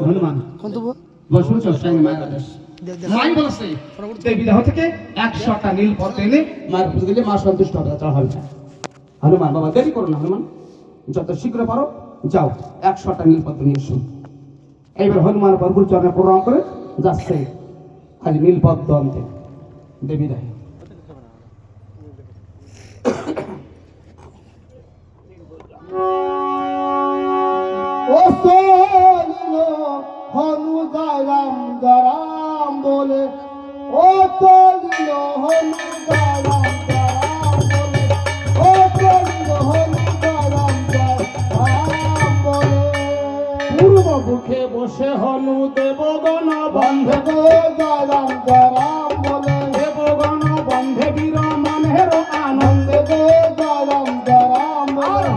হনুমান বসুন চোষাই মায়ের আদেশ মাই বলছে দেবী দেহ থেকে 100টা নীল পদ্ম এনে মায়ের পুজো দিলে মা সন্তুষ্ট হবে তা হবে না। হনুমান বাবা দেরি করো না, হনুমান যত শীঘ্র পারো যাও 100টা নীল পদ্ম নিয়ে এসো। এইবার হনুমান প্রভুর চরণে প্রণাম করে যাচ্ছে আজ নীল পদ্ম আনতে দেবী দেহ। হনু দারাম দারাম বলে ও তলিল হনু দারাম দারাম বলে ও তলিল হনু দারাম দারাম বলে পূর্ব মুখে বসে হনু দেবগণ বন্ধে গো দারাম দারাম বলে দেবগণ বন্ধে বীর মনের আনন্দে গো দারাম দারাম বলে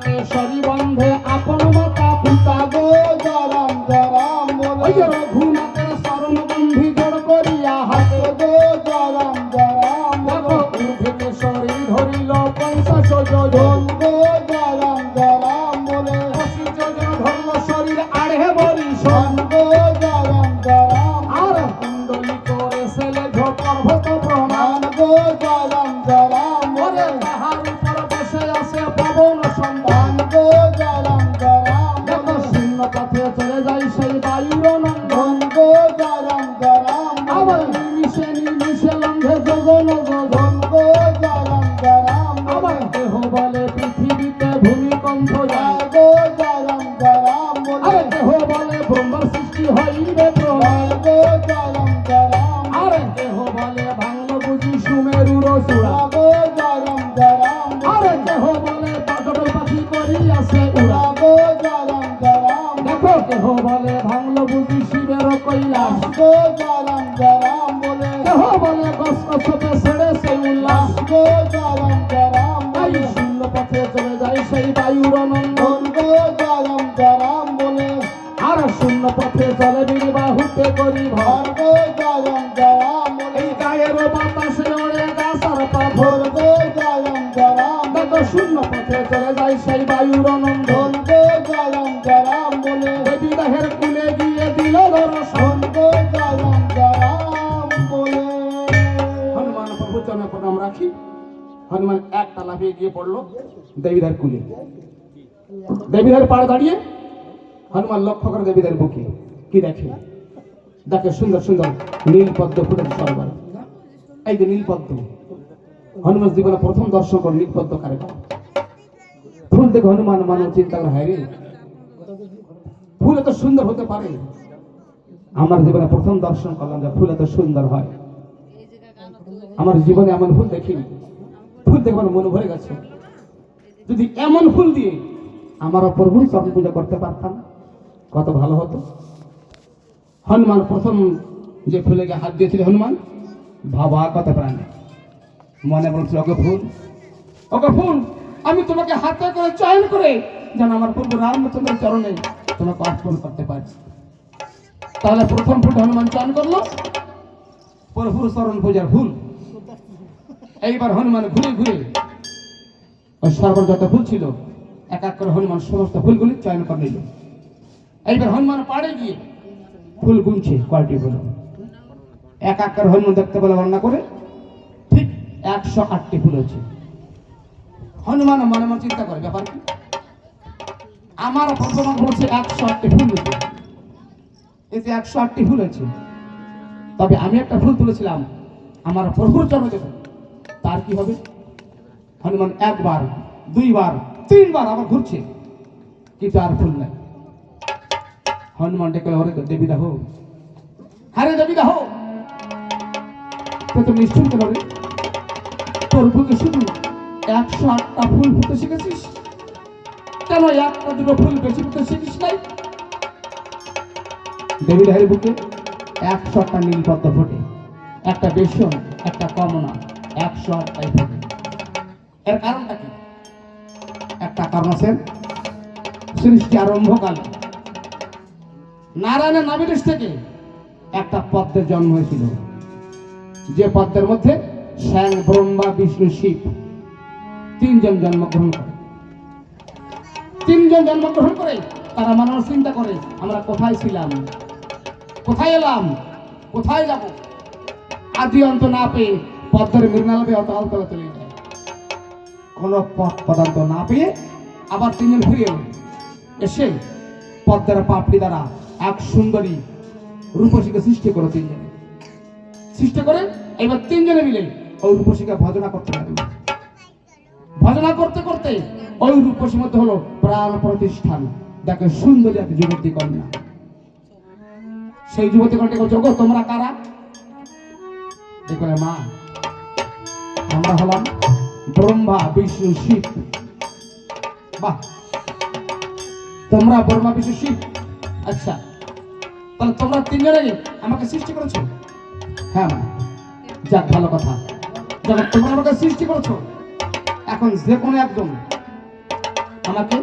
কেশরী বন্ধে আপন মাতা পিতা গো দারাম দারাম বলে রঘুনাথের শরণ বন্ধি জড় করিয়া হাতে গো দারাম দারাম দেখো উর্ধে কেশরী ধরিল 50 যোজন গো দারাম দারাম বলে 80 যোজন ধরল শরীর আড়ে বলি সন গো দারাম দারাম আর কুণ্ডলী করে সেলে পর্বত প্রমাণ গো দারাম দারাম বলে তাহার উপর বসে আছে পবন সন্তান গো দারাম দারাম দেখো শূন্য পথে চলে যায় সেই বায়ুর নন্দন গো দারাম দারাম আবার নিমিষে নিমিষে লঙ্ঘে যোগন যোগন গো দারাম দারাম আবার দেহ বলে পৃথিবীতে ভূমিকম্প যায় গো দারাম দারাম বলে দেহ বলে ব্রহ্মার সৃষ্টি হইবে প্রলয় গো দারাম দারাম আরে দেহ বলে ভাঙল বুঝি সুমেরুর চূড়া গো দারাম দারাম আরে দেহ বলে পাথর পাখি করিয়াছে উড়া গো দারাম দারাম দেখো দেহ বলে ভাঙল বুঝি শিবের কৈলাস গো দারাম দারাম বলে দেহ বলে কষ্টে ছেড়ে সেই উল্লাস গো দারাম দারাম বলে শূন্য পথে চলে যায় সেই বায়ুর নন্দন গো দারাম দারাম বলে আর শূন্য পথে চলে বীর বাহুতে করি ভর গো দারাম দারাম বলে এই গায়ের বাতাসে ওড়ে গাছার পাথর গো দারাম দারাম দেখো শূন্য পথে চলে যায় সেই বায়ুর নন্দন গো দারাম দারাম বলে দেবী দেহের কুলে গিয়ে দিল দর্শন গো দারাম দারাম বলে হনুমান প্রভু চরণে প্রণাম রাখি। হনুমান একটা লাফিয়ে গিয়ে পড়লো দেবীদের কুলে। দেবীদের পাড়ে দাঁড়িয়ে হনুমান লক্ষ্য করে দেবীদের বুকে কি দেখে, দেখে সুন্দর সুন্দর নীল পদ্ম ফুটেছে সরবার। এই যে নীল পদ্ম হনুমান জীবনে প্রথম দর্শন করে নীল পদ্ম কারে ফুল দেখে হনুমান মানব চিন্তা করে হায় রে ফুল এত সুন্দর হতে পারে। আমার জীবনে প্রথম দর্শন করলাম যে ফুল এত সুন্দর হয়। আমার জীবনে এমন ফুল দেখিনি, ফুল দেখে আমার মনে ভরে গেছে। যদি এমন ফুল দিয়ে আমরা প্রভুর চরণ পূজা করতে পারতাম কত ভালো হতো। হনুমান প্রথম যে ফুলে হাত দিয়েছিল হনুমান ভাবা কত প্রাণে মনে বলছিল ওকে ফুল, ওকে ফুল আমি তোমাকে হাতে করে চয়ন করে যেন আমার প্রভু রামচন্দ্রের চরণে তোমাকে অর্পণ করতে পারি। তাহলে প্রথম ফুল হনুমান চয়ন করলো প্রভুর চরণ পূজার ফুল। এইবার হনুমান ঘুরে ঘুরে ওই সর্বর যত ফুল ছিল এক এক করে হনুমান সমস্ত ফুলগুলি চয়ন করে নিল। এইবার হনুমান পাড়ে গিয়ে ফুল গুনছে কয়টি হলো। এক এক করে হনুমান দেখতে পেলে রান্না করে ঠিক 108টি ফুল হয়েছে। হনুমান মনে মনে চিন্তা করে ব্যাপার কি, আমার ভগবান বলছে 108টি ফুল হয়েছে, এতে 108টি ফুল হয়েছে, তবে আমি একটা ফুল তুলেছিলাম আমার প্রভুর চরণে দেব, তার কি হবে? হনুমান একবার দুইবার তিনবার আবার ঘুরছে কিন্তু আর ফুল নাই। হনুমান ডেকে হরে দেবী দাহ, হরে দেবী দাহ তো নিশ্চয় কেন রে তোর বুকে শুধু 108টা ফুল ফুটে শিখেছিস, কেন একটা দুটো ফুল বেশি ফুটে শিখিস নাই? দেবী দাহের বুকে 100টা নীল পদ্ম ফোটে, একটা বেসন একটা কমনা 108টাই ফোটে। এর কারণটা কি? একটা কারণ আছে, সৃষ্টি আরম্ভকালে নারায়ণের নাভিদেশ থেকে একটা পদ্মের জন্ম হয়েছিল, যে পদ্মের মধ্যে স্বয়ং ব্রহ্মা বিষ্ণু শিব তিনজন জন্মগ্রহণ করে। তিনজন জন্মগ্রহণ করে তারা মানুষ চিন্তা করে আমরা কোথায় ছিলাম, কোথায় এলাম, কোথায় যাব। আদি অন্ত না পেয়ে পদ্মের মৃণালবে অতল তলে চলে যায়। কোনো পথ পদার্থ না পেয়ে আবার তিনজন ফিরে এলো। এসে পদ্মের পাপড়ি দ্বারা এক সুন্দরী রূপসীকে সৃষ্টি করো। তিনজনে সৃষ্টি করে এবার তিনজনে মিলে ওই রূপসীকে ভজনা করতে লাগলো। ভজনা করতে করতে ওই রূপসীর মধ্যে হলো প্রাণ প্রতিষ্ঠান। দেখে সুন্দরী এক যুবতী কন্যা। সেই যুবতী কন্যাকে বলছে, ওগো তোমরা কারা? দেখো মা, আমরা হলাম ব্রহ্মা বিষ্ণু শিব। বাহ, তোমরা ব্রহ্মা বিষ্ণু শিব, আচ্ছা তাহলে তোমরা তিনজনে আমাকে সৃষ্টি করেছো? হ্যাঁ মা। যাক, ভালো কথা। যখন তোমরা আমাকে সৃষ্টি করেছো, এখন যে কোনো একজন আমাকে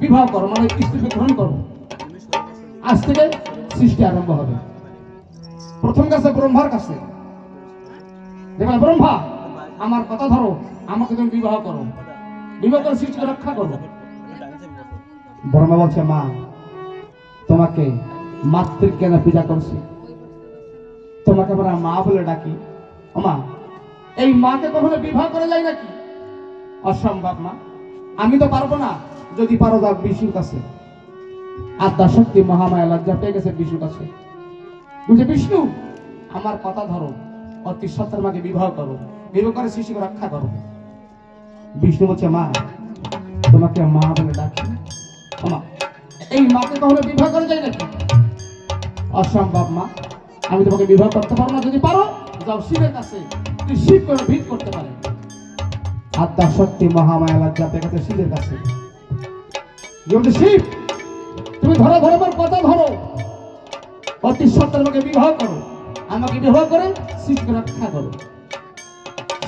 বিবাহ করো, মানে স্ত্রীকে গ্রহণ করো। আজ থেকে সৃষ্টি আরম্ভ হবে। প্রথম কাছে ব্রহ্মার কাছে, দেখবে ব্রহ্মা আমার কথা ধরো, আমাকে তুমি বিবাহ করো, বিবাহ করে সৃষ্টিকে রক্ষা করো। ব্রহ্মা বলছে, মা তোমাকে মাতৃজ্ঞানে পূজা করছি, তোমাকে আমরা মা বলে ডাকি। ও মা, এই মাকে কখনো বিবাহ করা যায় নাকি? অসম্ভব মা, আমি তো পারবো না। যদি পারো যাও বিষ্ণুর কাছে। আদ্যা শক্তি মহামায়া লজ্জা পেয়ে গেছে বিষ্ণুর কাছে। বুঝে, বিষ্ণু আমার কথা ধরো, অতি সত্তর মাকে বিবাহ করো, বিবাহ করে শিশুকে রক্ষা করো। বিষ্ণু বলছে, মা তোমাকে মা বলে ডাকি। মা, এই মাকে কখনো বিবাহ করা যায় নাকি? অসম্ভব মা, আমি তোমাকে বিবাহ করতে পারবো না। যদি পারো যাও শিবের কাছে, তুই শিব করে ভিত করতে পারে। আত্মা শক্তি মহামায়া লজ্জা পেয়ে গেছে শিবের কাছে। শিব, তুমি ধরো ধরো আমার কথা ধরো, অতি সত্তর আমাকে বিবাহ করো, আমাকে বিবাহ করে শিশুকে রক্ষা করো।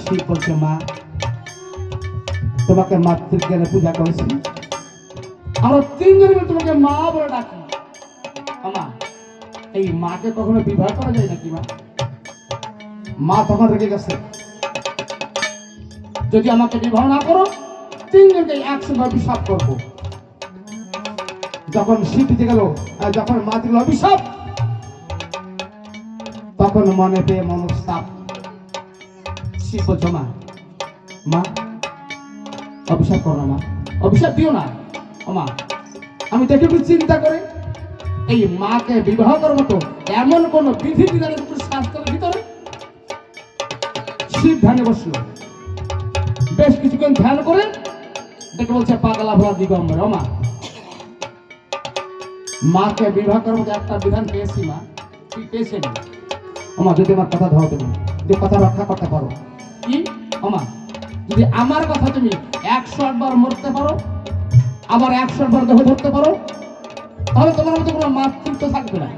শিব বলছে, মা তোমাকে মাতৃজ্ঞানে পূজা করেছি, আমরা তিনজন মিলে তোমাকে মা বলে ডাকি। মা, এই মাকে কখনো বিবাহ করা যায় নাকি? মা, মা তখন রেগে গেছে, যদি আমাকে বিবাহ না করো তিনজনকে একসঙ্গে অভিশাপ করবো। যখন শিব দিতে গেল, যখন মা দিল অভিশাপ, তখন মনে পেয়ে মনস্তাপ। শিব বলছো, মা মা অভিশাপ করো না, মা অভিশাপ দিও না। ও মা, আমি দেখে চিন্তা করে এই মাকে বিবাহ করার মতো এমন কোন বিধি বিধানের উপর শাস্ত্রের ভিতরে। শিব ধ্যানে বসলো, বেশ কিছুক্ষণ ধ্যান করে দেখে বলছে, পাগলা ভোলা দিগম্বর। ও মা, মাকে বিবাহ করার মতো একটা বিধান পেয়েছি। মা, তুই পেয়েছেন? ও মা, যদি আমার কথা ধরো, তুমি যদি কথা রক্ষা করতে পারো। কি? ও মা, যদি আমার কথা তুমি 108 বার মরতে পারো, আবার 108 বার দেহ ধরতে পারো, তাহলে তোমার মধ্যে কোনো মাতৃত্ব থাকবে না,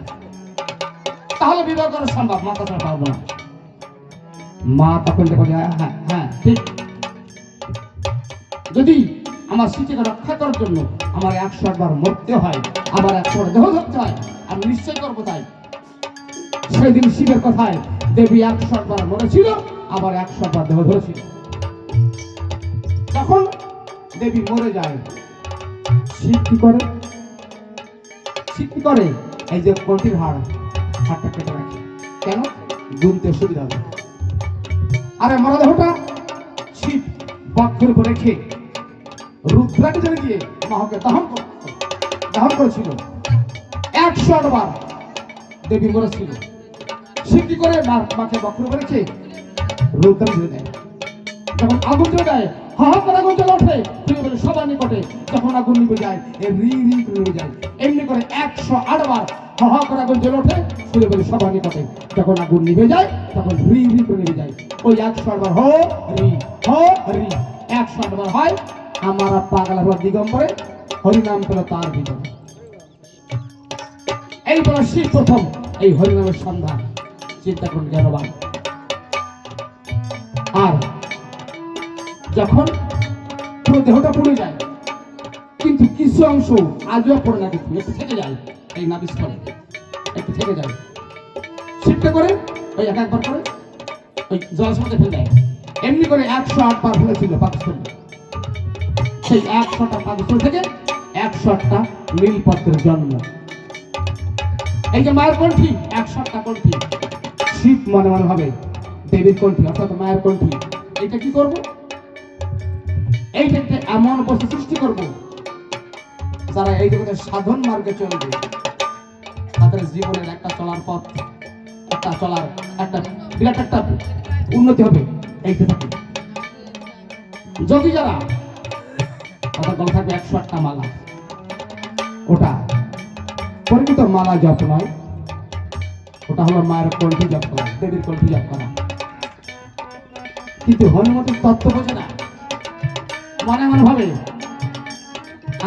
তাহলে বিবাহ করা সম্ভব। মা কথা পারবো না। মা তখন দেখো, হ্যাঁ হ্যাঁ ঠিক, যদি আমার স্মৃতিকে রক্ষা করার জন্য আমার 108 বার মরতে হয়, আবার 108 দেহ ধরতে হয়, আমি নিশ্চয় করবো। তাই সেদিন শিবের কথায় দেবী 108 বার মরেছিল, আবার 108 বার দেহ ধরেছিল। যখন দেবী মরে যায়, শিব কি করে? শিব কি করে? এই যে কটির হাড়টা কেটে রাখে। কেন? গুনতে সুবিধা হবে। আরে মরা দেহটা শিব বক্ষের উপর রেখে রুদ্রাকে জেনে দিয়ে মাকে দাহন করেছিল। 108 বার দেবী মরেছিল। শিব কি করে? মাকে বক্ষের উপর রেখে রুদ্রাকে জেনে দেয়। যখন আগুন জ্বলে যায়, হাহাকার আগুন জ্বলে ওঠে, তুমি বলে সবার নিকটে। যখন আগুন নিভে যায়, রি রি করে নিভে যায়। এমনি করে 108 বার হাহাকার আগুন জ্বলে ওঠে, তুমি বলে সবার নিকটে। যখন আগুন নিভে যায়, তখন রি রি করে নিভে যায়। ওই 108 বার হো রি 108 বার হয়। আমার পাগলা ভোলা দিগম্বরে হরিনাম পেল তার ভিতরে। এই বলে শিব প্রথম এই হরিনামের সন্ধান। চিন্তা করুন জ্ঞানবান। আর যখন পুরো দেহটা পড়ে যায়, কিন্তু কিছু অংশ আজও পড়ে না, কিন্তু একটু থেকে যায়। এই নাভিস্থলে একটু থেকে যায়। শিবটা করে ওই একবার করে ওই জলের মধ্যে ফেলে দেয়। এমনি করে 108 বার ফেলেছিল পাকিস্তান। সেই 108টা পাকিস্তান থেকে 100টা নীলপত্রের জন্ম। এই যে মায়ের কণ্ঠী, 100টা কণ্ঠী, শিব মনে মনে হবে দেবীর কণ্ঠী অর্থাৎ মায়ের কণ্ঠী। এটা কি করব? এইটা একটা এমন বস্তু সৃষ্টি করব যারা এই জগতের সাধন মার্গে চলবে, তাদের জীবনের একটা চলার পথ, একটা চলার একটা বিরাট একটা উন্নতি হবে। এইটা থাকে যোগী যারা, তাদের গলা থাকবে 108টা মালা। ওটা পরিমিত মালা জপ নয়, ওটা হলো মায়ের কণ্ঠী জপ করা, দেবীর কণ্ঠী জপ করা। কিন্তু হনুমতির তত্ত্ব বোঝে না, মনে মনে ভাবে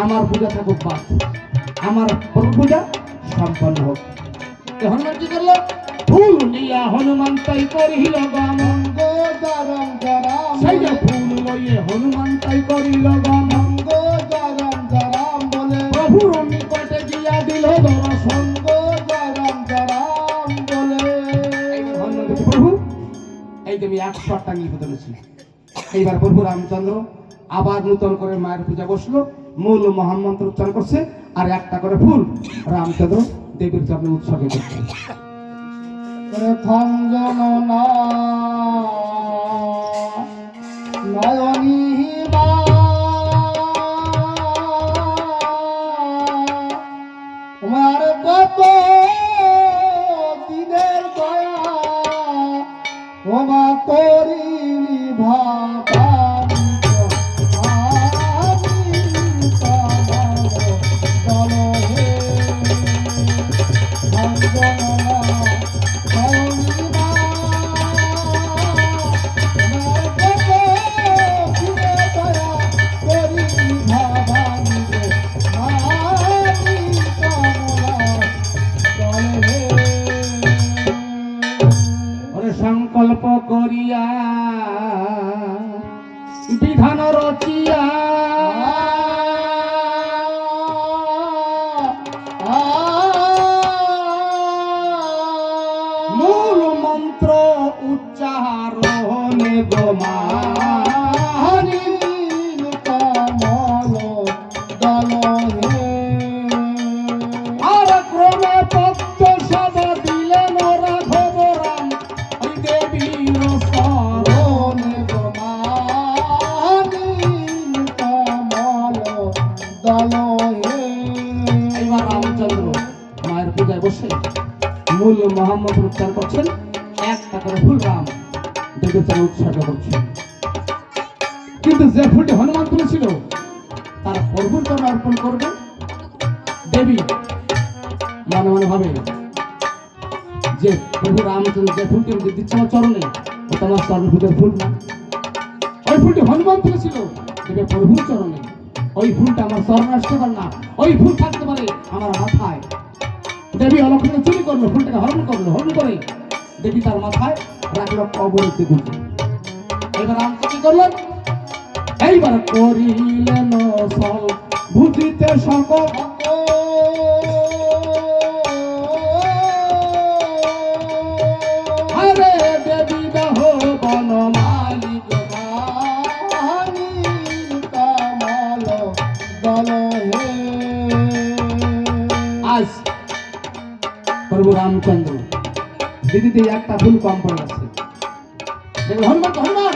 আমার পূজা থাকুক বাদ, আমার পূজা সম্পন্ন হোক। হনুমান কি করলো? ফুল নিয়া হনুমান তাই করিল গমন, সেই যে ফুল লইয়ে হনুমান তাই করিল গমন, প্রভুর নিকটে গিয়া দিল দর্শন। প্রভু এই যে আমি 100টা নিয়ে ধরেছি। এইবার প্রভু রামচন্দ্র আবার নূতন করে মায়ের পূজা বসলো, মূল মহামন্ত্র উচ্চারণ করছে, আর একটা করে ফুল রামচন্দ্র দেবীর চরণে উৎসর্গ করছে। প্রথম জননা নয়নী মা, তোমার কত দিনের দয়া, তোমার করিলি ভাবা সংকল্প করিয়া বিধান রচিয়া মূল মন্ত্র উচ্চারণে গোমা বসে মূল মোহাম্মদ উচ্চারণ করছেন, একটা করে ফুল রাম দেবীর চরণে উৎসর্গ করছেন। কিন্তু যে ফুলটি হনুমান তুলেছিল তার প্রভুর চরণে অর্পণ করবে দেবী মনে মনে ভাবে যে প্রভু রামচন্দ্র যে ফুলটি দিচ্ছে আমার চরণে, ও তোমার চরণ ফুলের ফুল না, ওই ফুলটি হনুমান তুলেছিল দেবে প্রভুর চরণে। ওই ফুলটা আমার চরণে আসতে পারে না, ওই ফুল থাকতে পারে আমার মাথায়। দেবী অলক্ষণে চুরি করলো, ফুলটাকে হরণ করলো, হরণ করে দেবী তার মাথায় রাখলো অবরুদ্ধ গুলি। এবার রাম কি করলেন? এইবার করিলেন সল বুঝিতে সকল, আরে দেবী দেহ বনমালী আজ প্রভু রামচন্দ্র দিদিতে একটা ফুল কম পড়ে গেছে। হনুমান হনুমান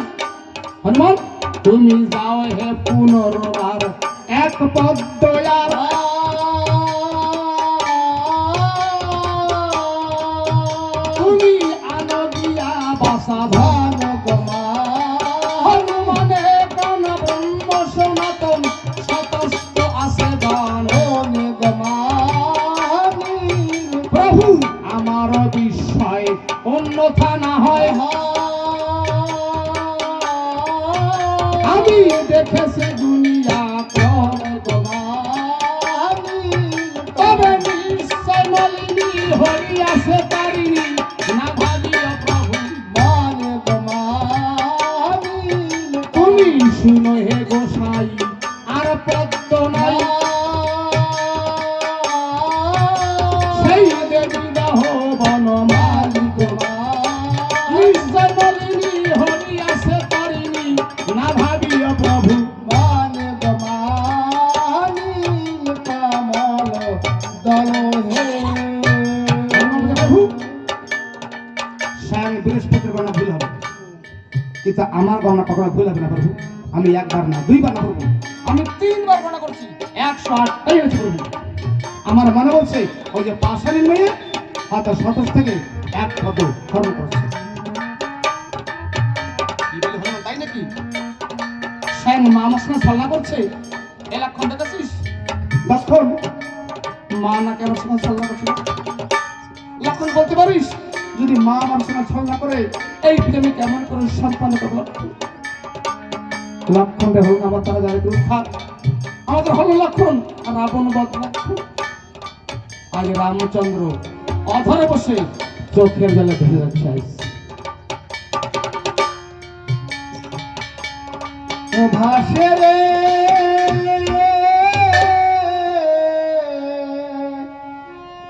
হনুমান তুমি যাও হে পুনর্বার এক পদ্ময়ার, তুমি আনো দিয়া বাসা ধান গমা, হনুমানে কোন ব্রহ্ম সনাতন সতস্ত আছে গান গমা। প্রভু আমার বিষয় অন্যথা না হয়, আমি দেখেছি দুনিয়া তবে নিশ্চয় নলিনী হইয়াছে তারিণী না ভাবিও প্রভু মানে তুমি শুনো হে গোসাই আর পদ্ম নাই, সেই দেবী দাহ বনমালী কিন্তু আমার গণনা কখনো ভুল হবে না প্রভু। আমি একবার না দুইবার না প্রভু, আমি 3 বার গণনা করছি, 108টাই হয়েছে প্রভু। আমার মনে বলছে ওই যে পাশালির মেয়ে হয়তো 27 থেকে 1 পদ স্মরণ করছে। কি বলে হলো তাই নাকি? স্বয়ং মা আমার সঙ্গে ছলনা করছে, এ লক্ষণ দেখেছিস? লক্ষণ মা না কেন সঙ্গে ছলনা করছে? লক্ষণ বলতে পারিস যদি মা আমার সঙ্গে ছলনা করে এই পৃথিবী কেমন করে সম্পন্ন করবো? লক্ষণ হল আমার তারা যারা দুর্ভাগ, আমাদের হলো লক্ষণ আর রাবণ বধ লক্ষণ। আজ রামচন্দ্র অধরে বসে চোখের জলে ভেসে যাচ্ছে। ও ভাসে রে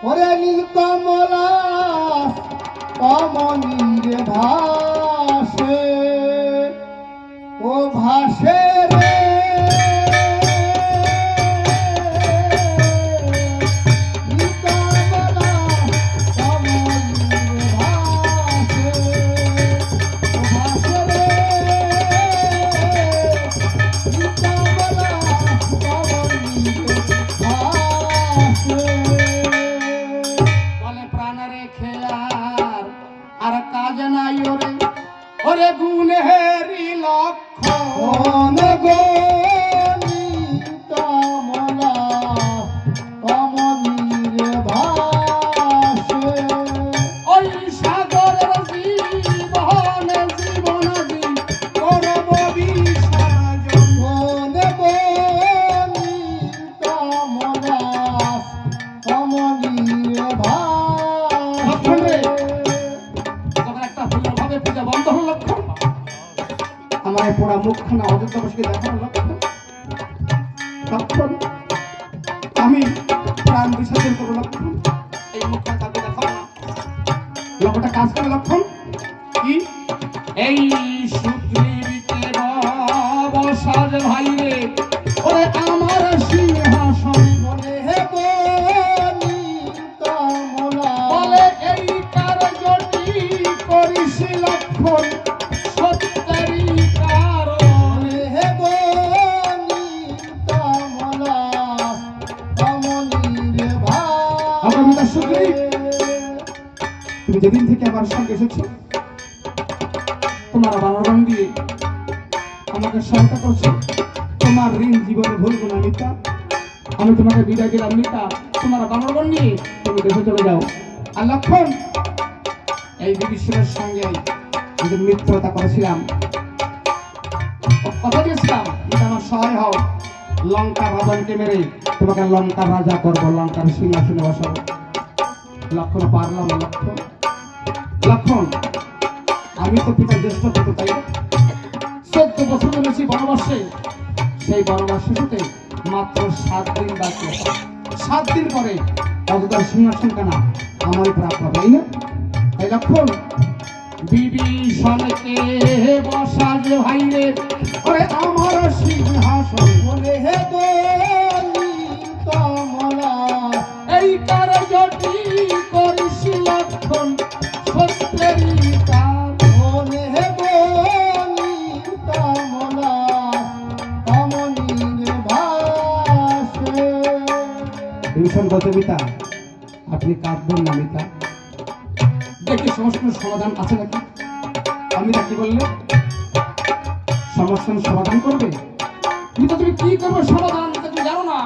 ওরে নীল কমলা কমনীরে ভাসে, ও ভাসে রে নীল কমলা কমনীরে ভাসে, ও ভাসে রে নীল কমলা কমনীরে ভাসে। বলে প্রাণ রেখে আর কাজ নাই ওরে, ওরে গুণেরি লক্ষণ গো নীল কমলা কমনীরে ভাসে, ওই সাগরের জীবন জীবনাদি করব বিসর্জন। মনে গো নীল কমলা কমনীরে ভাসে। তখন একটা ফুলের ভাবে পূজা বন্ধ হল লক্ষণ। আমার এই পোড়া মুখখানা অযোধ্যাবাসীকে দেখানো লক্ষণ। লক্ষণ আমি প্রাণ বিসর্জন করবো লক্ষণ, এই মুখখানা তাকে দেখাবো না। লক্ষণটা কাজ করে লক্ষণ কি? এই সুগ্রীবকে বসাজ ভাই রে, ওরে আমার সিংহাসন। মনে হে গো নীল কমলা বলে এই কার্যটি করিস লক্ষণ সত্যেরই কারণ। হে গো নীল কমলা কমনীরে অপরামিতা সুগ্রীব, ভাসে। তুমি যেদিন থেকে আমার সঙ্গে এসেছো তোমার বারণ দিয়ে আমাকে সহায়তা করছো, তোমার ঋণ জীবনে ভুলবো না মিতা। আমি তোমাকে বিদায় দিলাম মিতা, তোমার বানরগণ নিয়ে তুমি দেশে চলে যাও। আর লক্ষণ এই বিভীষণের সঙ্গে যদি মিত্রতা করেছিলাম, কথা দিয়েছিলাম মিতা আমার সহায় হও, লঙ্কা ভবনকে মেরে তোমাকে লঙ্কার রাজা করবো, লঙ্কার সিংহাসনে বসাবো। লক্ষণ পারলাম না লক্ষণ। লক্ষণ আমি তো পিতার জ্যেষ্ঠ পুত্র, তাই না? 14 বছর ধরেছি বনবাসে, সেই বনবাস শেষে মাত্র 7 দিন বাকি আছে। 7 দিন পরে অযোধ্যার সিংহাসন কেনা আমারই প্রাপ্য, তাই না? তাই লক্ষণ বিভীষণকে বসাজ ভাই রে, ওরে আমার সিংহাসন। মনে হে গো নীল কমলা এই কার্যটি করিস লক্ষণ সত্যেরই কারণ। মনে হে গো নীল কমলা কমনীরে ভাসে। বিভীষণ বলতে মিতা আপনি কাঁদবেন না মিতা, দেখি সমস্যার সমাধান আছে নাকি। আমি কি বললে সমস্যার সমাধান করবে? মিতা তুমি কি করবে সমাধান মিতা তুমি জানো না।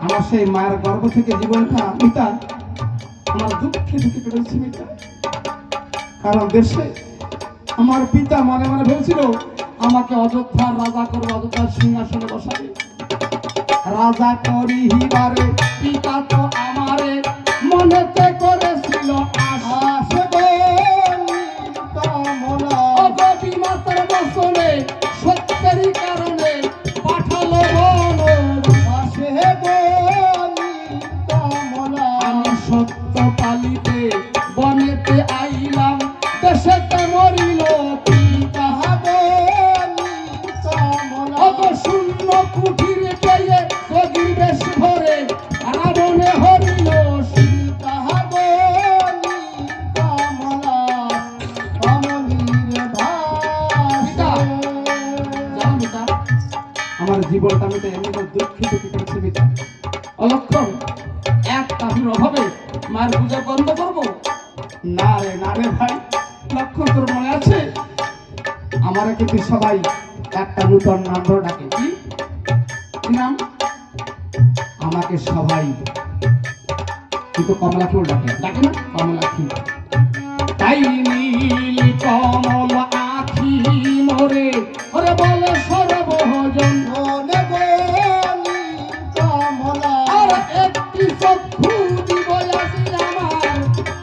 আমার সেই মায়ের গর্ভ থেকে জীবনটা মিতা আমার দুঃখে দুঃখে কেটেছে মিতা। কারণ দেশে আমার পিতা মনে মনে ভেবেছিল আমাকে অযোধ্যার রাজা করবে, অযোধ্যার সিংহাসনে বসাবে। রাজা করিবারে পিতা তো আমারে মনেতে করেছিল আশা। ভাসে গো নীল কমলা অগবি মাতার বসনে সত্যেরই কারণে পাঠালো বন। ভাসে গো নীল কমলা আমি সত্য পালিতে বনেতে আইলাম, দেশেতে মরিল পিতা। গো নীল কমলা অত শূন্য কুঠির পেয়ে সগির বেশ ভরে রাবণে হরিল সীতা। গো নীল কমলা কমনীরে ভাসে। তাহলে অভাবে মায়ের পূজা বন্ধ করবো? না রে ভাই, লক্ষণ তোর মনে আছে আমার কিন্তু সবাই একটা নূতন নাম ধরে ডাকে। কি নাম? আমাকে সবাই কিন্তু কমলাকেও ডাকে, ডাকে না কমলাক্ষী। তাই নীল কমল আখি মোরে ওরে বলে সর্বজন মনে গলি কমলা আর একটি চক্ষু দিব আসি আমার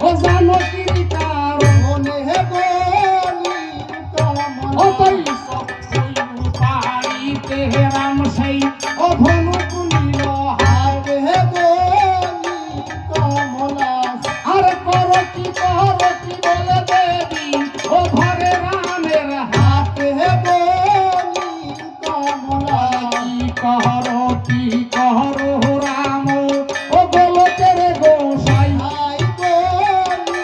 ও জানকীর কারণ মনে গলি ও কমলা তাই চক্ষু পাড়িতে রাম সেই ও ধনুক নীল হাত হে গলি কমলা আর করো কি বলে দেবী ও ঘরে রামের হাত হে গলি কমলা কি কহরো রাম ও গোলকের গোসাই হাই গলি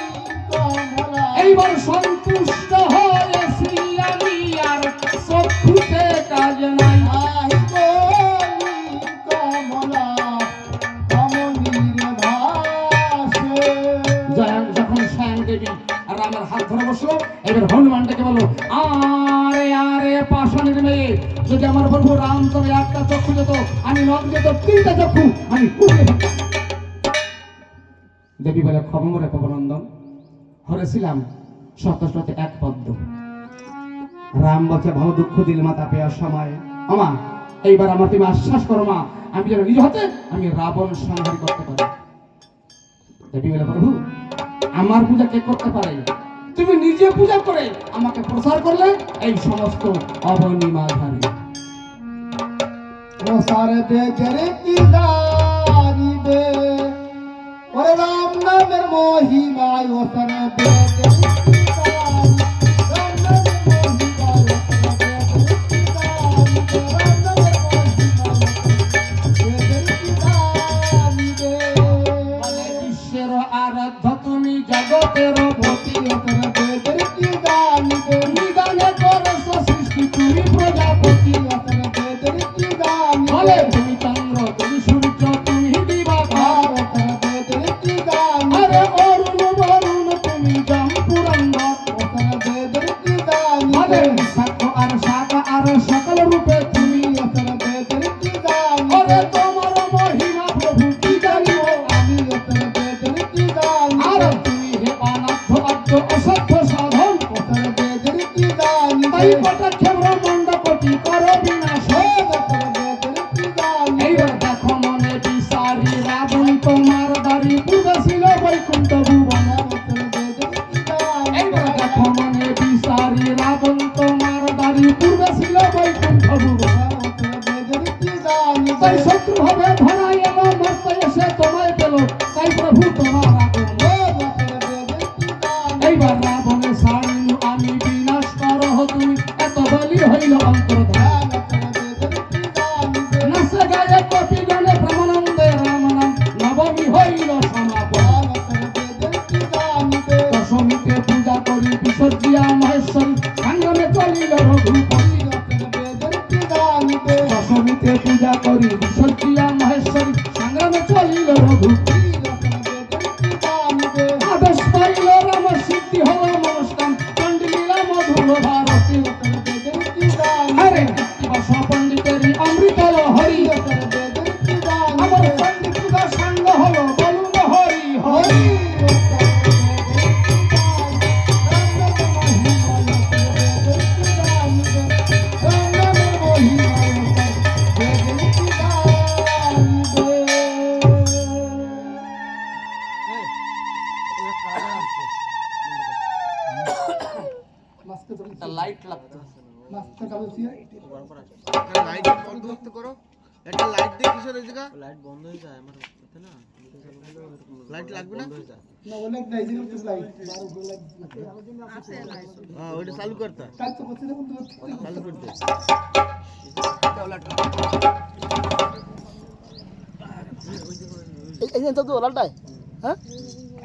কমলা এইবার সন্তুষ্ট হয়েছি আমি আর চক্ষুতে কাজ নাই হাই গলি কমলা কমলির ভাসে জয়ান যখন স্বয়ং দেবী আর আমার হাত ধরে বসলো, এবার হনুমান ডেকে বললো আরে পাষাণের মেয়ে, যদি আমার প্রভু রাম তবে একটা চক্ষু যেত, আমি নখ যেত তিনটা চক্ষু আমি উঠে ফেলতাম। দেবী বলে ক্ষমরে পবনন্দন হরেছিলাম শত এক পদ্ম। রাম বলছে ভালো দুঃখ দিল মাতা পেয়ার সময় আমা, এইবার আমার তুমি আশ্বাস করো মা, আমি যেন নিজ হাতে আমি রাবণ সংহার করতে পারি। দেবী বলে প্রভু আমার পূজা কে করতে পারে? তুমি নিজে পূজা করে আমাকে প্রচার করলে এই সমস্ত অবনিমাধারী। ও সারে বেজরে কি দারিবে ওরে রাম নামের মহিমায় ও সারে বেজরে কি দারিবে রাম নামের মহিমায় ও সারে বেজরে কি দারিবে রাম নামের মহিমায় বেজরে কি দারিবে বলে বিশ্বের আরাধ্য তুমি জগতের পতি, ও সারে বেজরে কি দারিবে নিদানে করছ সৃষ্টি তুমি প্রজাপতি। ও সারে বেজরে কি দারিবে বলে তুমি চন্দ্র তুমি সূর্য তুমি দিবাকর, ও সারে বেজরে কি দারিবে আরে অরুণ বরুণ তুমি জম্পুরন্দর। ও সারে বেজরে কি বলে দারিবে সাক্ষ্য আর শাখা আর সকল রূপে তুমি, ও সারে বেজরে কি দারিবে ওরে তোমার মহিমা প্রভু কি জানিব আমি ও সারে বেজরে কি আর দারিবে তুমি হে অনাথ আদ্য অসাধ্য সাধন, ও সারে বেজরে কি দারিবে তাই কটাক্ষে ব্রহ্মাণ্ড কোটি করো বিনাশ। এইবার দেখো মনে বিচারি রাবণ তোমার দাড়ি পূর্বে ছিল বৈকুণ্ঠ ভুবন। এইবার দেখো মনে বিচারি রাবণ তোমার দাড়ি পূর্বে ছিল বৈকুণ্ঠ ভুবন। তাই শত্রু ভাবে ধরা এলো মর্তে এসে তোমায় পেল, তাই প্রভু তোমার আগমন। এইবার রাবণে সারিনু আমি বিনাশ করহ তুমি, এত বলি হইল অন্তর্ধান। নাচে গায়ে কপি গানে প্রেমানন্দে রাম নাম, নবমী হইল সমাপন। দশমীতে পূজা করি বিসর্জিয়া মহেশ্বরী, সংগ্রামে চলিল রঘুপতি। দশমীতে পূজা করি বিসর্জিয়া মহেশ্বরী, সংগ্রামে চলিল রঘুপতি। আদেশ পাইল রাম সিদ্ধি হল মনস্কাম, চণ্ডীলীলা মধুর ভারতী। আরে দিবস পণ্ডিতেরই অমৃত হরি, আমার পণ্ডিত পূজা সাঙ্গ হলো বলুন হরি হরি। লাইট লাগতো লাইট বন্ধ করতে করো, একটা লাইট দিয়ে কিসের এই জায়গা লাইট বন্ধ হয়ে যায় আমার হাতে না, লাইট লাগবে না, হ্যাঁ ওইটা চালু করতে চালু করতে এই যে তো লালটাই হ্যাঁ